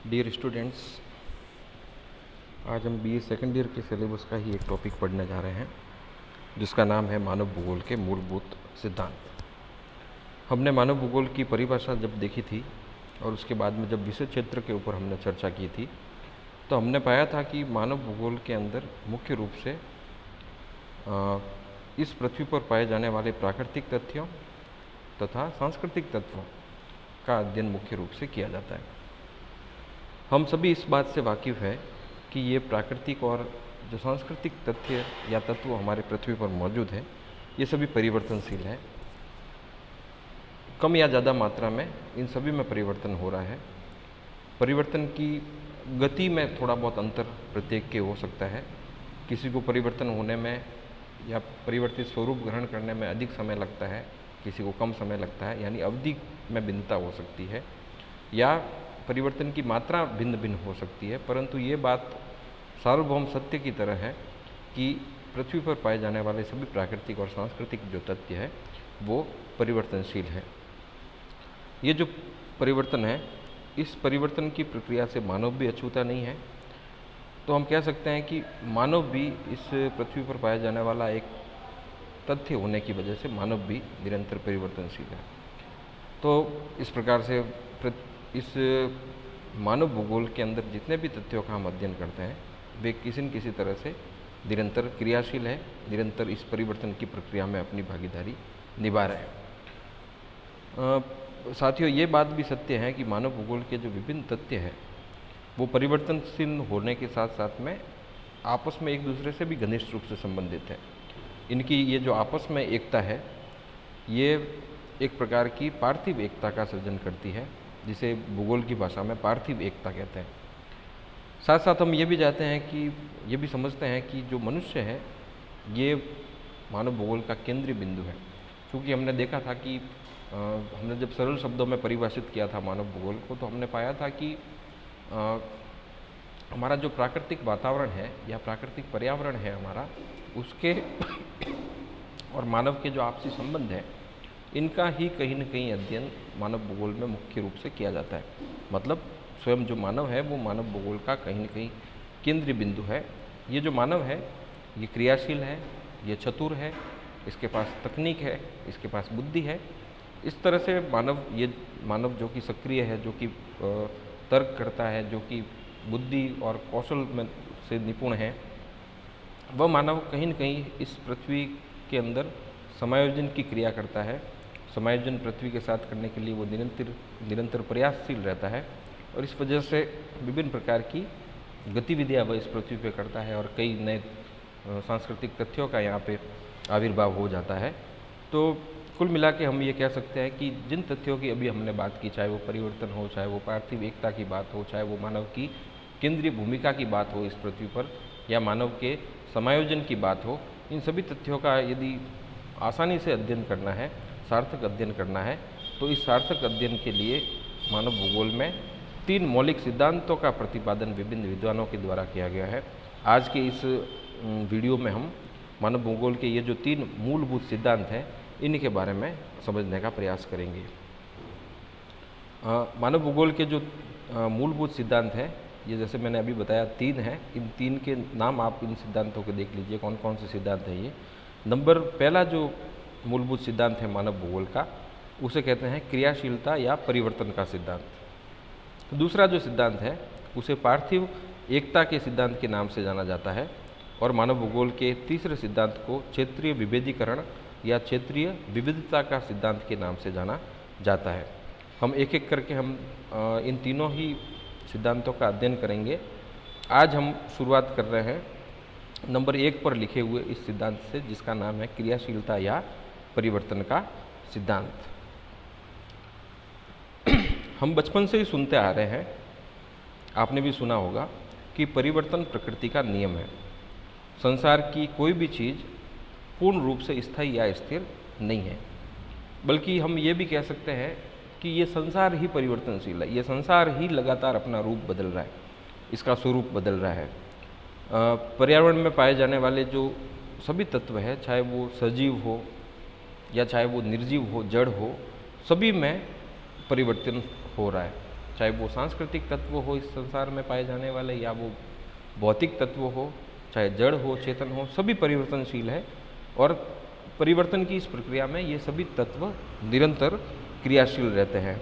Dear students, आज हम BA second year के सिलेबस का ही एक टॉपिक पढ़ने जा रहे हैं जिसका नाम है मानव भूगोल के मूलभूत सिद्धांत। हमने मानव भूगोल की परिभाषा जब देखी थी और उसके बाद में जब विषय क्षेत्र के ऊपर हमने चर्चा की थी तो हमने पाया था कि मानव भूगोल के अंदर मुख्य रूप से इस पृथ्वी पर पाए जाने वाले प्राकृतिक तथ्यों तथा सांस्कृतिक तत्वों का अध्ययन मुख्य रूप से किया जाता है। हम सभी इस बात से वाकिफ़ है कि ये प्राकृतिक और जो सांस्कृतिक तथ्य या तत्व हमारे पृथ्वी पर मौजूद है ये सभी परिवर्तनशील है। कम या ज़्यादा मात्रा में इन सभी में परिवर्तन हो रहा है। परिवर्तन की गति में थोड़ा बहुत अंतर प्रत्येक के हो सकता है। किसी को परिवर्तन होने में या परिवर्तित स्वरूप ग्रहण करने में अधिक समय लगता है, किसी को कम समय लगता है, यानी अवधि में भिन्नता हो सकती है या परिवर्तन की मात्रा भिन्न भिन्न हो सकती है। परंतु ये बात सार्वभौम सत्य की तरह है कि पृथ्वी पर पाए जाने वाले सभी प्राकृतिक और सांस्कृतिक जो तथ्य है वो परिवर्तनशील है। ये जो परिवर्तन है, इस परिवर्तन की प्रक्रिया से मानव भी अछूता नहीं है। तो हम कह सकते हैं कि मानव भी इस पृथ्वी पर पाया जाने वाला एक तथ्य होने की वजह से मानव भी निरंतर परिवर्तनशील है। तो इस प्रकार से इस मानव भूगोल के अंदर जितने भी तथ्यों का हम अध्ययन करते हैं वे किसी न किसी तरह से निरंतर क्रियाशील है, निरंतर इस परिवर्तन की प्रक्रिया में अपनी भागीदारी निभा रहे हैं। साथियों, ये बात भी सत्य है कि मानव भूगोल के जो विभिन्न तथ्य हैं वो परिवर्तनशील होने के साथ साथ में आपस में एक दूसरे से भी घनिष्ठ रूप से संबंधित है। इनकी ये जो आपस में एकता है ये एक प्रकार की पार्थिव एकता का सृजन करती है, जिसे भूगोल की भाषा में पार्थिव एकता कहते हैं। साथ साथ हम ये भी जानते हैं कि ये भी समझते हैं कि जो मनुष्य है ये मानव भूगोल का केंद्रीय बिंदु है। क्योंकि हमने देखा था कि हमने जब सरल शब्दों में परिभाषित किया था मानव भूगोल को तो हमने पाया था कि हमारा जो प्राकृतिक वातावरण है या प्राकृतिक पर्यावरण है हमारा, उसके और मानव के जो आपसी संबंध है इनका ही कहीं न कहीं अध्ययन मानव भूगोल में मुख्य रूप से किया जाता है। मतलब स्वयं जो मानव है वो मानव भूगोल का कहीं न कहीं केंद्रीय बिंदु है। ये जो मानव है ये क्रियाशील है, ये चतुर है, इसके पास तकनीक है, इसके पास बुद्धि है। इस तरह से मानव जो कि सक्रिय है, जो कि तर्क करता है, जो कि बुद्धि और कौशल में से निपुण है, वह मानव कहीं न कहीं इस पृथ्वी के अंदर समायोजन की क्रिया करता है। समायोजन पृथ्वी के साथ करने के लिए वो निरंतर प्रयासशील रहता है और इस वजह से विभिन्न प्रकार की गतिविधियाँ वह इस पृथ्वी पे करता है और कई नए सांस्कृतिक तथ्यों का यहाँ पे आविर्भाव हो जाता है। तो कुल मिला के हम ये कह सकते हैं कि जिन तथ्यों की अभी हमने बात की, चाहे वो परिवर्तन हो, चाहे वो पार्थिव एकता की बात हो, चाहे वो मानव की केंद्रीय भूमिका की बात हो इस पृथ्वी पर, या मानव के समायोजन की बात हो, इन सभी तथ्यों का यदि आसानी से अध्ययन करना है, सार्थक अध्ययन करना है, तो इस सार्थक अध्ययन के लिए मानव भूगोल में 3 मौलिक सिद्धांतों का प्रतिपादन विभिन्न विद्वानों के द्वारा किया गया है। आज के इस वीडियो में हम मानव भूगोल के ये जो 3 मूलभूत सिद्धांत हैं इन्हीं के बारे में समझने का प्रयास करेंगे। मानव भूगोल के जो मूलभूत सिद्धांत हैं ये जैसे मैंने अभी बताया 3 हैं। इन 3 के नाम आप इन सिद्धांतों को देख लीजिए कौन कौन से सिद्धांत हैं ये। नंबर पहला जो मूलभूत सिद्धांत है मानव भूगोल का, उसे कहते हैं क्रियाशीलता या परिवर्तन का सिद्धांत। दूसरा जो सिद्धांत है उसे पार्थिव एकता के सिद्धांत के नाम से जाना जाता है और मानव भूगोल के तीसरे सिद्धांत को क्षेत्रीय विभेदीकरण या क्षेत्रीय विविधता का सिद्धांत के नाम से जाना जाता है। हम एक एक करके हम इन तीनों ही सिद्धांतों का अध्ययन करेंगे। आज हम शुरुआत कर रहे हैं नंबर 1 पर लिखे हुए इस सिद्धांत से, जिसका नाम है क्रियाशीलता या परिवर्तन का सिद्धांत। हम बचपन से ही सुनते आ रहे हैं, आपने भी सुना होगा कि परिवर्तन प्रकृति का नियम है। संसार की कोई भी चीज़ पूर्ण रूप से स्थायी या स्थिर नहीं है, बल्कि हम ये भी कह सकते हैं कि ये संसार ही परिवर्तनशील है। ये संसार ही लगातार अपना रूप बदल रहा है, इसका स्वरूप बदल रहा है। पर्यावरण में पाए जाने वाले जो सभी तत्व है, चाहे वो सजीव हो या चाहे वो निर्जीव हो, जड़ हो, सभी में परिवर्तन हो रहा है। चाहे वो सांस्कृतिक तत्व हो इस संसार में पाए जाने वाले, या वो भौतिक तत्व हो, चाहे जड़ हो, चेतन हो, सभी परिवर्तनशील है। और परिवर्तन की इस प्रक्रिया में ये सभी तत्व निरंतर क्रियाशील रहते हैं।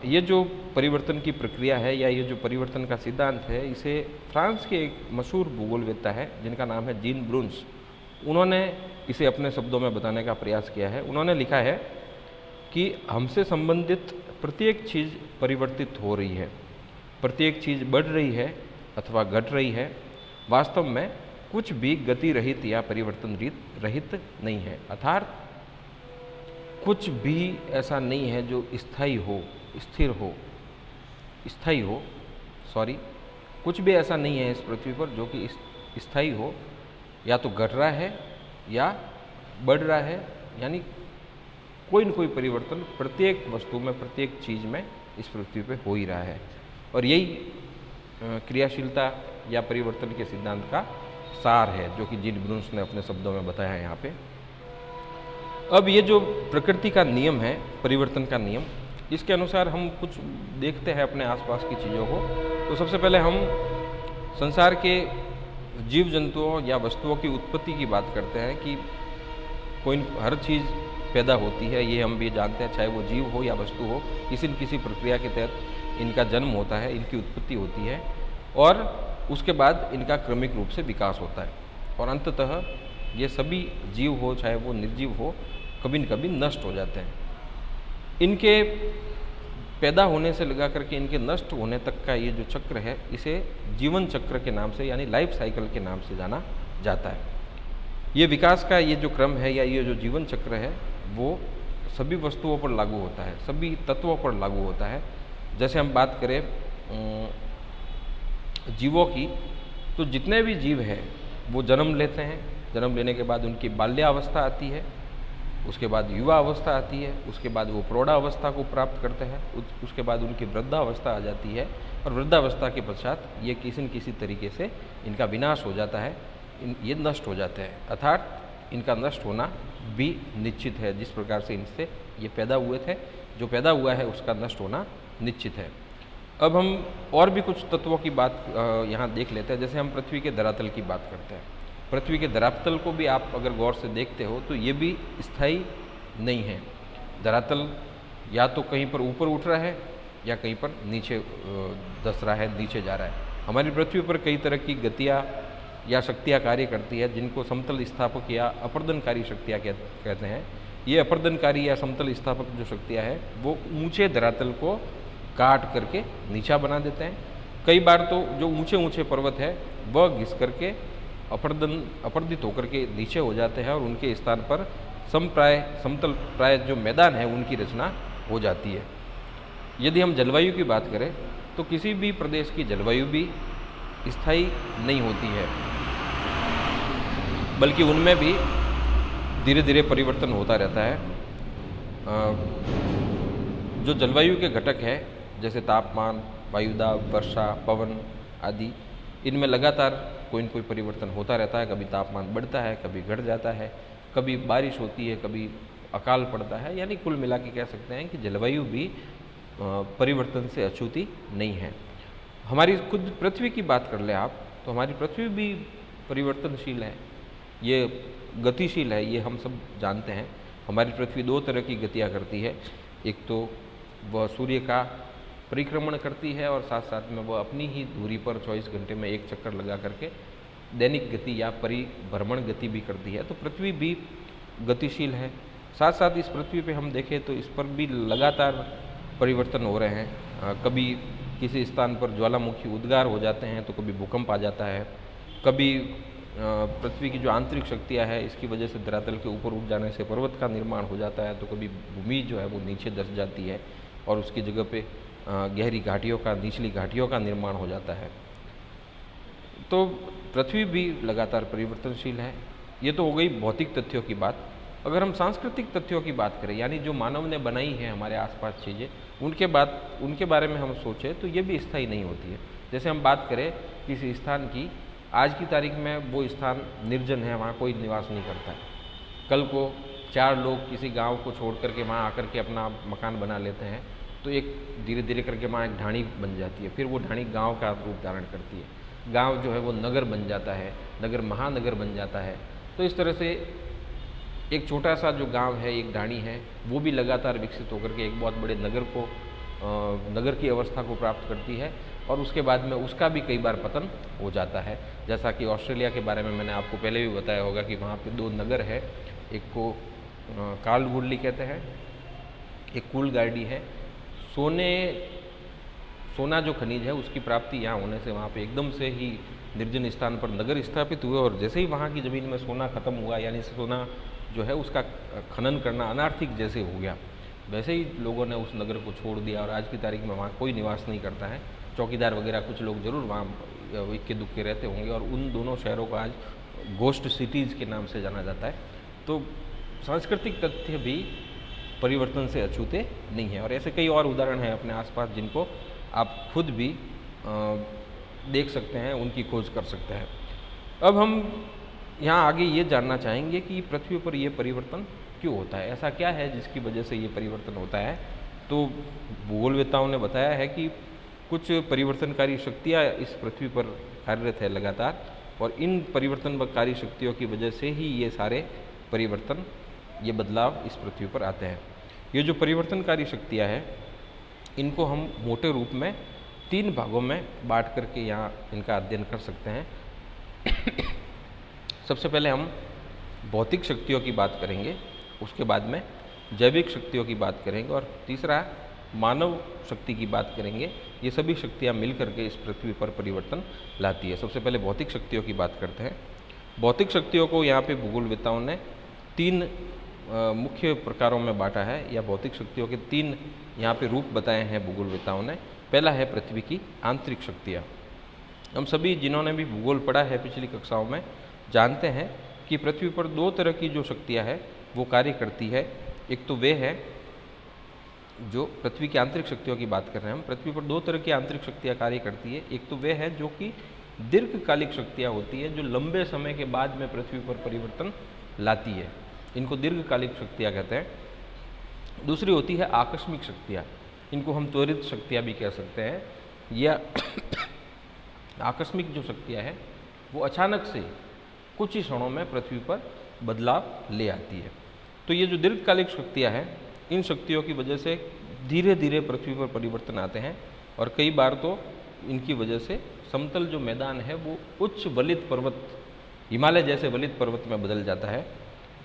ये जो परिवर्तन की प्रक्रिया है, या ये जो परिवर्तन का सिद्धांत है, इसे फ्रांस के एक मशहूर भूगोलवेत्ता है जिनका नाम है जीन ब्रून्स, उन्होंने इसे अपने शब्दों में बताने का प्रयास किया है। उन्होंने लिखा है कि हमसे संबंधित प्रत्येक चीज़ परिवर्तित हो रही है, प्रत्येक चीज़ बढ़ रही है अथवा घट रही है। वास्तव में कुछ भी गति रहित या परिवर्तन रहित नहीं है, अर्थात कुछ भी ऐसा नहीं है जो स्थायी हो, स्थिर हो, स्थायी हो, कुछ भी ऐसा नहीं है इस पृथ्वी पर जो कि स्थायी हो, या तो घट रहा है या बढ़ रहा है। यानी कोई न कोई परिवर्तन प्रत्येक वस्तु में, प्रत्येक चीज़ में इस पृथ्वी पे हो ही रहा है। और यही क्रियाशीलता या परिवर्तन के सिद्धांत का सार है जो कि जीन ब्रून्स ने अपने शब्दों में बताया है यहाँ पे। अब ये जो प्रकृति का नियम है, परिवर्तन का नियम, इसके अनुसार हम कुछ देखते हैं अपने आसपास की चीज़ों को। तो सबसे पहले हम संसार के जीव जंतुओं या वस्तुओं की उत्पत्ति की बात करते हैं कि हर चीज़ पैदा होती है, ये हम भी जानते हैं, चाहे वो जीव हो या वस्तु हो, किसी न किसी प्रक्रिया के तहत इनका जन्म होता है, इनकी उत्पत्ति होती है और उसके बाद इनका क्रमिक रूप से विकास होता है और अंततः ये सभी जीव हो चाहे वो निर्जीव हो कभी न कभी नष्ट हो जाते हैं। इनके पैदा होने से लगा करके इनके नष्ट होने तक का ये जो चक्र है, इसे जीवन चक्र के नाम से यानी लाइफ साइकिल के नाम से जाना जाता है। ये विकास का ये जो क्रम है या ये जो जीवन चक्र है वो सभी वस्तुओं पर लागू होता है, सभी तत्वों पर लागू होता है। जैसे हम बात करें जीवों की, तो जितने भी जीव हैं वो जन्म लेते हैं, जन्म लेने के बाद उनकी बाल्यावस्था आती है, उसके बाद युवा अवस्था आती है, उसके बाद वो प्रौढ़ावस्था को प्राप्त करते हैं, उसके बाद उनकी वृद्धावस्था आ जाती है और वृद्धावस्था के पश्चात ये किसी न किसी तरीके से इनका विनाश हो जाता है, ये नष्ट हो जाते हैं। अर्थात इनका नष्ट होना भी निश्चित है। जिस प्रकार से इनसे ये पैदा हुए थे, जो पैदा हुआ है उसका नष्ट होना निश्चित है। अब हम और भी कुछ तत्वों की बात यहाँ देख लेते हैं। जैसे हम पृथ्वी के धरातल की बात करते हैं, पृथ्वी के धरातल को भी आप अगर गौर से देखते हो तो ये भी स्थायी नहीं है। धरातल या तो कहीं पर ऊपर उठ रहा है या कहीं पर नीचे धंस रहा है, नीचे जा रहा है। हमारी पृथ्वी पर कई तरह की गतियाँ या शक्तियाँ कार्य करती है जिनको समतल स्थापक या अपर्दनकारी शक्तियाँ कहते हैं। ये अपर्दनकारी या समतल स्थापक जो शक्तियाँ हैं वो ऊंचे धरातल को काट करके नीचा बना देते हैं। कई बार तो जो ऊंचे ऊंचे पर्वत है वह घिस करके अपर्दित होकर के नीचे हो जाते हैं और उनके स्थान पर समतल प्राय जो मैदान है उनकी रचना हो जाती है। यदि हम जलवायु की बात करें तो किसी भी प्रदेश की जलवायु भी स्थायी नहीं होती है, बल्कि उनमें भी धीरे धीरे परिवर्तन होता रहता है। जो जलवायु के घटक है जैसे तापमान, वायुदाब, वर्षा, पवन आदि, इनमें लगातार कोई न कोई परिवर्तन होता रहता है। कभी तापमान बढ़ता है, कभी घट जाता है, कभी बारिश होती है, कभी अकाल पड़ता है। यानी कुल मिला के कह सकते हैं कि जलवायु भी परिवर्तन से अछूती नहीं है। हमारी खुद पृथ्वी की बात कर ले आप तो हमारी पृथ्वी भी परिवर्तनशील है, ये गतिशील है, ये हम सब जानते हैं। हमारी पृथ्वी दो तरह की गतियाँ करती है। एक तो वह सूर्य का परिक्रमण करती है और साथ साथ में वह अपनी ही दूरी पर 24 घंटे में एक चक्कर लगा करके दैनिक गति या परिभ्रमण गति भी करती है। तो पृथ्वी भी गतिशील है। साथ साथ इस पृथ्वी पे हम देखें तो इस पर भी लगातार परिवर्तन हो रहे हैं। कभी किसी स्थान पर ज्वालामुखी उद्गार हो जाते हैं तो कभी भूकंप आ जाता है, कभी पृथ्वी की जो आंतरिक शक्तियाँ है इसकी वजह से धरातल के ऊपर उठ जाने से पर्वत का निर्माण हो जाता है, तो कभी भूमि जो है वो नीचे धंस जाती है और उसकी जगह पे गहरी घाटियों का, निचली घाटियों का निर्माण हो जाता है। तो पृथ्वी भी लगातार परिवर्तनशील है। ये तो हो गई भौतिक तथ्यों की बात। अगर हम सांस्कृतिक तथ्यों की बात करें, यानी जो मानव ने बनाई है हमारे आसपास चीज़ें, उनके बारे में हम सोचें तो ये भी स्थायी नहीं होती है। जैसे हम बात करें किसी स्थान की, आज की तारीख में वो स्थान निर्जन है, वहाँ कोई निवास नहीं करता है। कल को 4 लोग किसी गांव को छोड़ करके वहाँ आकर के अपना मकान बना लेते हैं, तो एक धीरे धीरे करके वहाँ एक ढाणी बन जाती है, फिर वो ढाणी गांव का रूप धारण करती है, गांव जो है वो नगर बन जाता है, नगर महानगर बन जाता है। तो इस तरह से एक छोटा सा जो गांव है, एक ढाणी है, वो भी लगातार विकसित होकर के एक बहुत बड़े नगर को नगर की अवस्था को प्राप्त करती है, और उसके बाद में उसका भी कई बार पतन हो जाता है। जैसा कि ऑस्ट्रेलिया के बारे में मैंने आपको पहले भी बताया होगा कि वहाँ पे 2 नगर है, एक को काल्डवुडली कहते हैं, एक कूलगार्डी है। सोना जो खनिज है उसकी प्राप्ति यहाँ होने से वहाँ पे एकदम से ही निर्जन स्थान पर नगर स्थापित हुए, और जैसे ही वहाँ की ज़मीन में सोना खत्म हुआ, यानी सोना जो है उसका खनन करना अनार्थिक जैसे हो गया, वैसे ही लोगों ने उस नगर को छोड़ दिया, और आज की तारीख में वहाँ कोई निवास नहीं करता है। चौकीदार वगैरह कुछ लोग जरूर वहाँ इक्के दुक्के रहते होंगे, और उन दोनों शहरों को आज गोस्ट सिटीज़ के नाम से जाना जाता है। तो सांस्कृतिक तथ्य भी परिवर्तन से अछूते नहीं है, और ऐसे कई और उदाहरण हैं अपने आसपास जिनको आप खुद भी देख सकते हैं, उनकी खोज कर सकते हैं। अब हम यहाँ आगे ये जानना चाहेंगे कि पृथ्वी पर ये परिवर्तन क्यों होता है, ऐसा क्या है जिसकी वजह से ये परिवर्तन होता है। तो भूगोलवेत्ताओं ने बताया है कि कुछ परिवर्तनकारी शक्तियाँ इस पृथ्वी पर कार्यरत है लगातार, और इन परिवर्तनकारी शक्तियों की वजह से ही ये सारे परिवर्तन, ये बदलाव इस पृथ्वी पर आते हैं। ये जो परिवर्तनकारी शक्तियाँ हैं, इनको हम मोटे रूप में 3 भागों में बांट करके यहाँ इनका अध्ययन कर सकते हैं। सबसे पहले हम भौतिक शक्तियों की बात करेंगे, उसके बाद में जैविक शक्तियों की बात करेंगे, और तीसरा मानव शक्ति की बात करेंगे। ये सभी शक्तियाँ मिल करके इस पृथ्वी पर परिवर्तन लाती है। सबसे पहले भौतिक शक्तियों की बात करते हैं। भौतिक शक्तियों को यहाँ पे भूगोलवेत्ताओं ने 3 मुख्य प्रकारों में बांटा है, या भौतिक शक्तियों के 3 यहाँ पे रूप बताए हैं भूगोलवेत्ताओं ने। पहला है पृथ्वी की आंतरिक शक्तियाँ। हम सभी जिन्होंने भी भूगोल पढ़ा है पिछली कक्षाओं में जानते हैं कि पृथ्वी पर 2 तरह की जो शक्तियाँ हैं वो कार्य करती है। एक तो वे है जो पृथ्वी की आंतरिक शक्तियों की बात कर रहे हैं हम, पृथ्वी पर 2 तरह की आंतरिक शक्तियाँ कार्य करती है। एक तो वे है जो कि दीर्घकालिक शक्तियाँ होती है, जो लंबे समय के बाद में पृथ्वी पर परिवर्तन लाती है, इनको दीर्घकालिक शक्तियाँ कहते हैं। दूसरी होती है आकस्मिक शक्तियाँ, इनको हम त्वरित शक्तियाँ भी कह सकते हैं। या आकस्मिक जो शक्तियाँ हैं वो अचानक से कुछ ही क्षणों में पृथ्वी पर बदलाव ले आती है। तो ये जो दीर्घकालिक शक्तियाँ हैं, इन शक्तियों की वजह से धीरे धीरे पृथ्वी पर परिवर्तन आते हैं, और कई बार तो इनकी वजह से समतल जो मैदान है वो उच्च वलित पर्वत, हिमालय जैसे वलित पर्वत में बदल जाता है।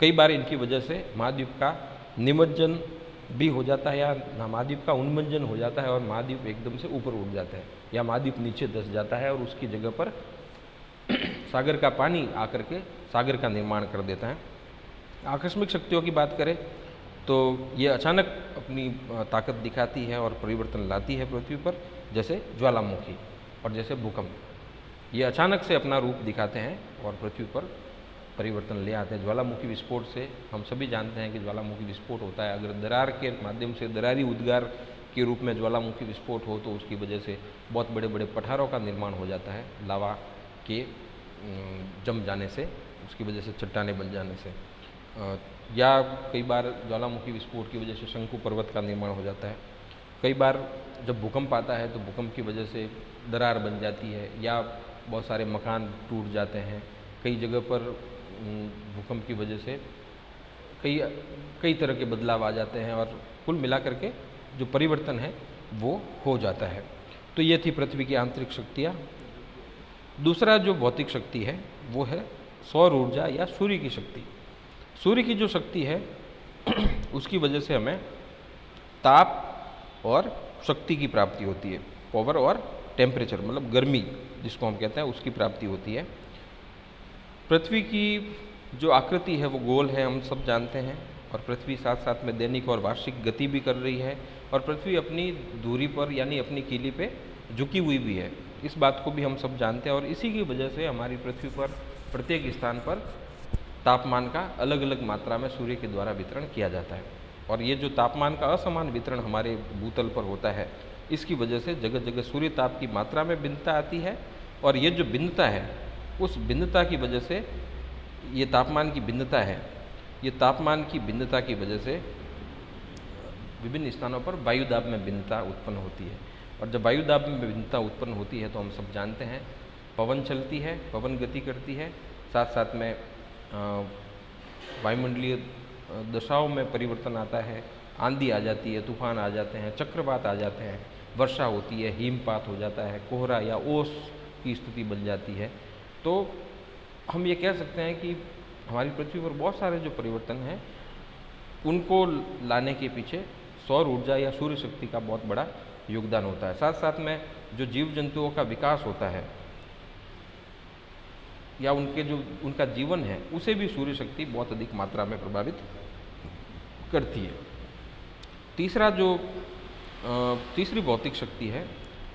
कई बार इनकी वजह से महाद्वीप का निमज्जन भी हो जाता है, या महाद्वीप का उन्मज्जन हो जाता है, और महाद्वीप एकदम से ऊपर उठ जाता है, या महाद्वीप नीचे धंस जाता है, और उसकी जगह पर सागर का पानी आकर के सागर का निर्माण कर देता है। आकस्मिक शक्तियों की बात करें तो ये अचानक अपनी ताकत दिखाती है और परिवर्तन लाती है पृथ्वी पर, जैसे ज्वालामुखी और जैसे भूकंप। ये अचानक से अपना रूप दिखाते हैं और पृथ्वी पर परिवर्तन ले आते हैं। ज्वालामुखी विस्फोट से हम सभी जानते हैं कि ज्वालामुखी विस्फोट होता है, अगर दरार के माध्यम से दरारी उद्गार के रूप में ज्वालामुखी विस्फोट हो तो उसकी वजह से बहुत बड़े बड़े पठारों का निर्माण हो जाता है, लावा के जम जाने से, उसकी वजह से चट्टानें बन जाने से। या कई बार ज्वालामुखी विस्फोट की वजह से शंकु पर्वत का निर्माण हो जाता है। कई बार जब भूकंप आता है तो भूकंप की वजह से दरार बन जाती है, या बहुत सारे मकान टूट जाते हैं। कई जगह पर भूकंप की वजह से कई तरह के बदलाव आ जाते हैं, और कुल मिलाकर के जो परिवर्तन है वो हो जाता है। तो ये थी पृथ्वी की आंतरिक शक्तियाँ। दूसरा जो भौतिक शक्ति है वो है सौर ऊर्जा या सूर्य की शक्ति। सूर्य की जो शक्ति है उसकी वजह से हमें ताप और शक्ति की प्राप्ति होती है, पावर और टेम्परेचर, मतलब गर्मी जिसको हम कहते हैं, उसकी प्राप्ति होती है। पृथ्वी की जो आकृति है वो गोल है, हम सब जानते हैं, और पृथ्वी साथ साथ में दैनिक और वार्षिक गति भी कर रही है, और पृथ्वी अपनी दूरी पर यानी अपनी कीली पे झुकी हुई भी है, इस बात को भी हम सब जानते हैं। और इसी की वजह से हमारी पृथ्वी पर प्रत्येक स्थान पर तापमान का अलग अलग मात्रा में सूर्य के द्वारा वितरण किया जाता है। और ये जो तापमान का असमान वितरण हमारे भूतल पर होता है, इसकी वजह से जगह जगह सूर्य ताप की मात्रा में भिन्नता आती है, और ये जो भिन्नता है उस भिन्नता की वजह से, ये तापमान की भिन्नता है, ये तापमान की भिन्नता की वजह से विभिन्न स्थानों पर वायुदाब में भिन्नता उत्पन्न होती है। और जब वायुदाब में भिन्नता उत्पन्न होती है तो हम सब जानते हैं पवन चलती है, पवन गति करती है, साथ साथ में वायुमंडलीय दशाओं में परिवर्तन आता है, आंधी आ जाती है, तूफान आ जाते हैं, चक्रवात आ जाते हैं, वर्षा होती है, हिमपात हो जाता है, कोहरा या ओस की स्थिति बन जाती है। तो हम ये कह सकते हैं कि हमारी पृथ्वी पर बहुत सारे जो परिवर्तन हैं उनको लाने के पीछे सौर ऊर्जा या सूर्य शक्ति का बहुत बड़ा योगदान होता है। साथ साथ में जो जीव जंतुओं का विकास होता है या उनका जीवन है उसे भी सूर्य शक्ति बहुत अधिक मात्रा में प्रभावित करती है। तीसरी भौतिक शक्ति है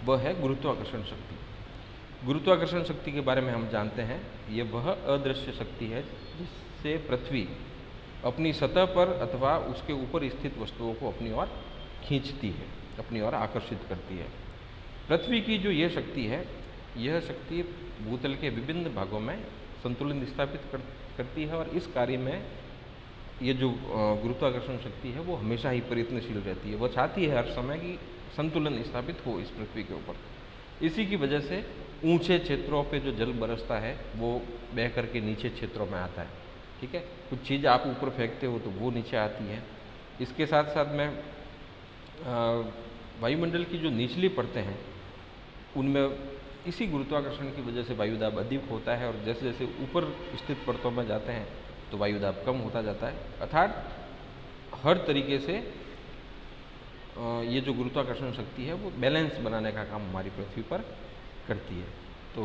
वह है गुरुत्वाकर्षण शक्ति। गुरुत्वाकर्षण शक्ति के बारे में हम जानते हैं ये वह अदृश्य शक्ति है जिससे पृथ्वी अपनी सतह पर अथवा उसके ऊपर स्थित वस्तुओं को अपनी ओर खींचती है, अपनी ओर आकर्षित करती है। पृथ्वी की जो यह शक्ति है, यह शक्ति भूतल के विभिन्न भागों में संतुलन स्थापित करती है और इस कार्य में ये जो गुरुत्वाकर्षण शक्ति है वो हमेशा ही प्रयत्नशील रहती है। वह चाहती है हर समय कि संतुलन स्थापित हो इस पृथ्वी के ऊपर। इसी की वजह से ऊंचे क्षेत्रों पे जो जल बरसता है वो बह करके नीचे क्षेत्रों में आता है। ठीक है, कुछ चीज़ आप ऊपर फेंकते हो तो वो नीचे आती है। इसके साथ साथ में वायुमंडल की जो निचली परतें हैं उनमें इसी गुरुत्वाकर्षण की वजह से वायुदाब अधिक होता है और जैसे जैसे ऊपर स्थित परतों में जाते हैं तो वायुदाब कम होता जाता है। अर्थात हर तरीके से ये जो गुरुत्वाकर्षण शक्ति है वो बैलेंस बनाने का काम हमारी पृथ्वी पर करती है। तो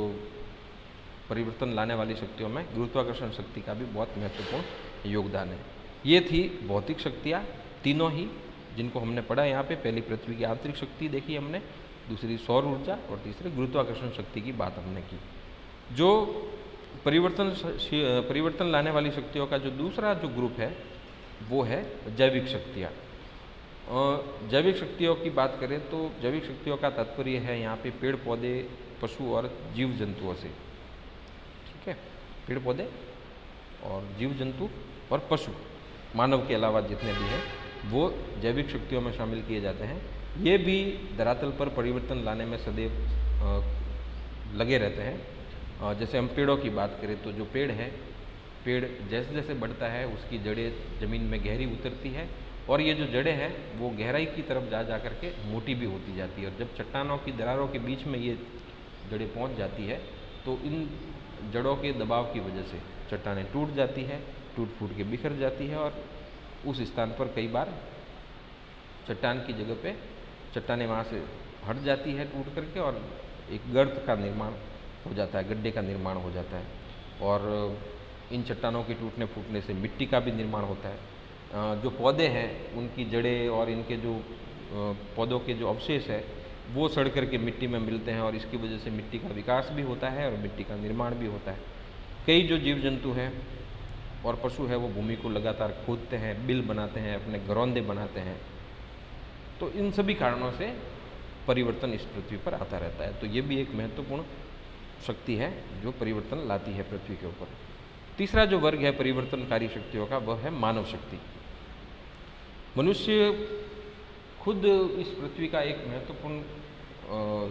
परिवर्तन लाने वाली शक्तियों में गुरुत्वाकर्षण शक्ति का भी बहुत महत्वपूर्ण योगदान है। ये थी भौतिक शक्तियाँ तीनों ही जिनको हमने पढ़ा यहाँ पे। पहली पृथ्वी की आंतरिक शक्ति देखी हमने, दूसरी सौर ऊर्जा और तीसरी गुरुत्वाकर्षण शक्ति की बात हमने की। जो परिवर्तन लाने वाली शक्तियों का जो दूसरा जो ग्रुप है वो है जैविक शक्तियाँ। जैविक शक्तियों की बात करें तो जैविक शक्तियों का तात्पर्य है यहाँ पे पेड़ पौधे, पशु और जीव जंतुओं से। ठीक है, पेड़ पौधे और जीव जंतु और पशु, मानव के अलावा जितने भी हैं वो जैविक शक्तियों में शामिल किए जाते हैं। ये भी धरातल पर परिवर्तन लाने में सदैव लगे रहते हैं। जैसे हम पेड़ों की बात करें तो जो पेड़ है, पेड़ जैसे जैसे बढ़ता है उसकी जड़ें ज़मीन में गहरी उतरती है और ये जो जड़ें हैं वो गहराई की तरफ जा कर के मोटी भी होती जाती है। और जब चट्टानों की दरारों के बीच में ये जड़ें पहुंच जाती है तो इन जड़ों के दबाव की वजह से चट्टानें टूट जाती है, टूट फूट के बिखर जाती है और उस स्थान पर कई बार चट्टान की जगह पे चट्टानें वहाँ से हट जाती है टूट करके और एक गर्त का निर्माण हो जाता है, गड्ढे का निर्माण हो जाता है। और इन चट्टानों के टूटने फूटने से मिट्टी का भी निर्माण होता है। जो पौधे हैं उनकी जड़ें और इनके जो पौधों के जो अवशेष है वो सड़ करके मिट्टी में मिलते हैं और इसकी वजह से मिट्टी का विकास भी होता है और मिट्टी का निर्माण भी होता है। कई जो जीव जंतु हैं और पशु है वो भूमि को लगातार खोदते हैं, बिल बनाते हैं, अपने घरौंदे बनाते हैं। तो इन सभी कारणों से परिवर्तन इस पृथ्वी पर आता रहता है। तो ये भी एक महत्वपूर्ण शक्ति है जो परिवर्तन लाती है पृथ्वी के ऊपर। तीसरा जो वर्ग है परिवर्तनकारी शक्तियों का वह है मानव शक्ति। मनुष्य खुद इस पृथ्वी का एक महत्वपूर्ण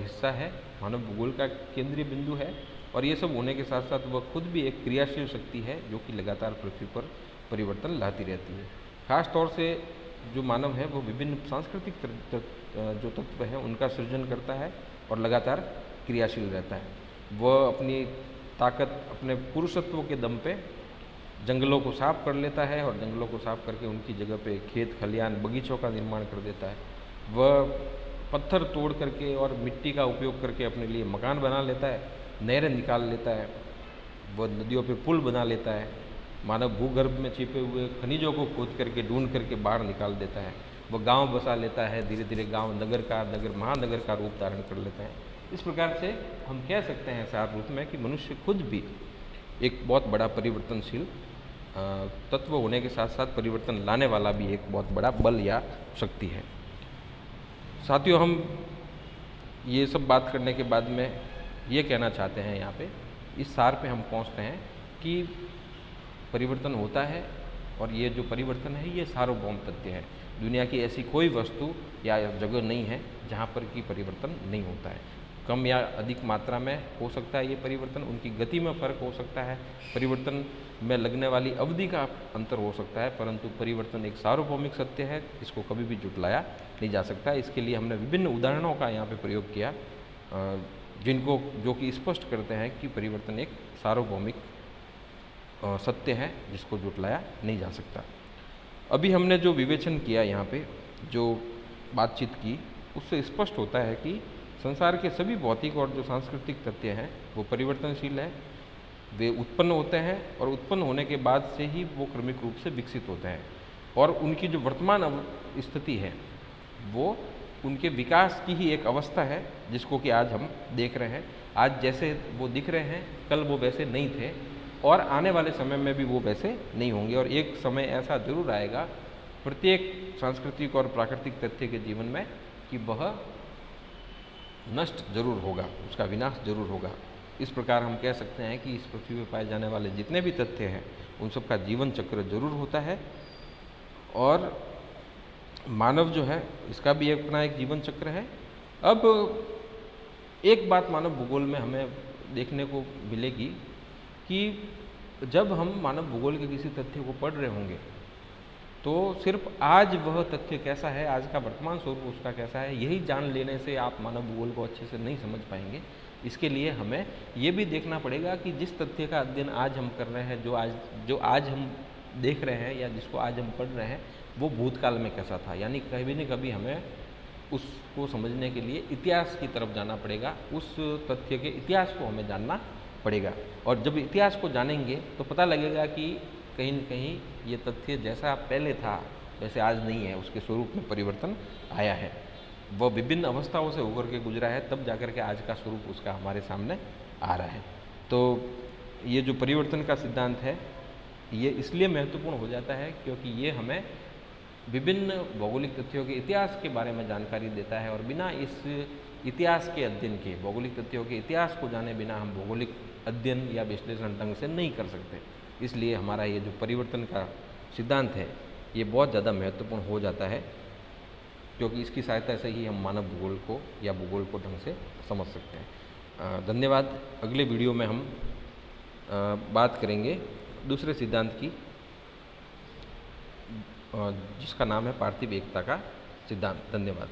हिस्सा है, मानव भूगोल का केंद्रीय बिंदु है और ये सब होने के साथ साथ वह खुद भी एक क्रियाशील शक्ति है जो कि लगातार पृथ्वी पर परिवर्तन लाती रहती है। खास तौर से जो मानव है वो विभिन्न सांस्कृतिक जो तत्व हैं उनका सृजन करता है और लगातार क्रियाशील रहता है। वह अपनी ताकत, अपने पुरुषत्व के दम पे जंगलों को साफ कर लेता है और जंगलों को साफ करके उनकी जगह पे खेत खलियान बगीचों का निर्माण कर देता है। वह पत्थर तोड़ करके और मिट्टी का उपयोग करके अपने लिए मकान बना लेता है, नहरें निकाल लेता है, वह नदियों पे पुल बना लेता है, मानव भूगर्भ में छिपे हुए खनिजों को खोद करके ढूंढ करके बाहर निकाल देता है, वह गांव बसा लेता है, धीरे धीरे गांव नगर महानगर का रूप धारण कर लेता है। इस प्रकार से हम कह सकते हैं सार रूप में कि मनुष्य खुद भी एक बहुत बड़ा परिवर्तनशील तत्व होने के साथ साथ परिवर्तन लाने वाला भी एक बहुत बड़ा बल या शक्ति है। साथियों, हम ये सब बात करने के बाद में ये कहना चाहते हैं यहाँ पे इस सार पे हम पहुँचते हैं कि परिवर्तन होता है और ये जो परिवर्तन है ये सार्वभौम तथ्य है। दुनिया की ऐसी कोई वस्तु या जगह नहीं है जहाँ पर कि परिवर्तन नहीं होता है। कम या अधिक मात्रा में हो सकता है ये परिवर्तन, उनकी गति में फ़र्क हो सकता है, परिवर्तन में लगने वाली अवधि का अंतर हो सकता है, परंतु परिवर्तन एक सार्वभौमिक सत्य है, इसको कभी भी जुटलाया नहीं जा सकता। इसके लिए हमने विभिन्न उदाहरणों का यहाँ पे प्रयोग किया जिनको जो कि स्पष्ट करते हैं कि परिवर्तन एक सार्वभौमिक सत्य है जिसको जुटलाया नहीं जा सकता। अभी हमने जो विवेचन किया यहाँ पे, जो बातचीत की, उससे स्पष्ट होता है कि संसार के सभी भौतिक और जो सांस्कृतिक तथ्य हैं वो परिवर्तनशील है। वे उत्पन्न होते हैं और उत्पन्न होने के बाद से ही वो क्रमिक रूप से विकसित होते हैं, और उनकी जो वर्तमान स्थिति है वो उनके विकास की ही एक अवस्था है जिसको कि आज हम देख रहे हैं। आज जैसे वो दिख रहे हैं कल वो वैसे नहीं थे, और आने वाले समय में भी वो वैसे नहीं होंगे। और एक समय ऐसा जरूर आएगा प्रत्येक सांस्कृतिक और प्राकृतिक तथ्य के जीवन में कि वह नष्ट जरूर होगा, उसका विनाश जरूर होगा। इस प्रकार हम कह सकते हैं कि इस पृथ्वी पर पाए जाने वाले जितने भी तथ्य हैं उन सब का जीवन चक्र जरूर होता है, और मानव जो है इसका भी अपना एक जीवन चक्र है। अब एक बात मानव भूगोल में हमें देखने को मिलेगी कि जब हम मानव भूगोल के किसी तथ्य को पढ़ रहे होंगे तो सिर्फ आज वह तथ्य कैसा है, आज का वर्तमान स्वरूप उसका कैसा है, यही जान लेने से आप मानव भूगोल को अच्छे से नहीं समझ पाएंगे। इसके लिए हमें ये भी देखना पड़ेगा कि जिस तथ्य का अध्ययन आज हम कर रहे हैं, जो आज हम देख रहे हैं या जिसको आज हम पढ़ रहे हैं, वो भूतकाल में कैसा था। यानी कभी न कभी हमें उसको समझने के लिए इतिहास की तरफ जाना पड़ेगा, उस तथ्य के इतिहास को हमें जानना पड़ेगा। और जब इतिहास को जानेंगे तो पता लगेगा कि कहीं न कहीं ये तथ्य जैसा पहले था वैसे आज नहीं है, उसके स्वरूप में परिवर्तन आया है, वह विभिन्न अवस्थाओं से होकर के गुजरा है, तब जाकर के आज का स्वरूप उसका हमारे सामने आ रहा है। तो ये जो परिवर्तन का सिद्धांत है ये इसलिए महत्वपूर्ण हो जाता है क्योंकि ये हमें विभिन्न भौगोलिक तथ्यों के इतिहास के बारे में जानकारी देता है, और बिना इस इतिहास के अध्ययन के, भौगोलिक तथ्यों के इतिहास को जाने बिना हम भौगोलिक अध्ययन या विश्लेषण ढंग से नहीं कर सकते। इसलिए हमारा ये जो परिवर्तन का सिद्धांत है ये बहुत ज़्यादा महत्वपूर्ण हो जाता है, क्योंकि इसकी सहायता से ही हम मानव भूगोल को या भूगोल को ढंग से समझ सकते हैं। धन्यवाद। अगले वीडियो में हम बात करेंगे दूसरे सिद्धांत की, जिसका नाम है पार्थिव एकता का सिद्धांत। धन्यवाद।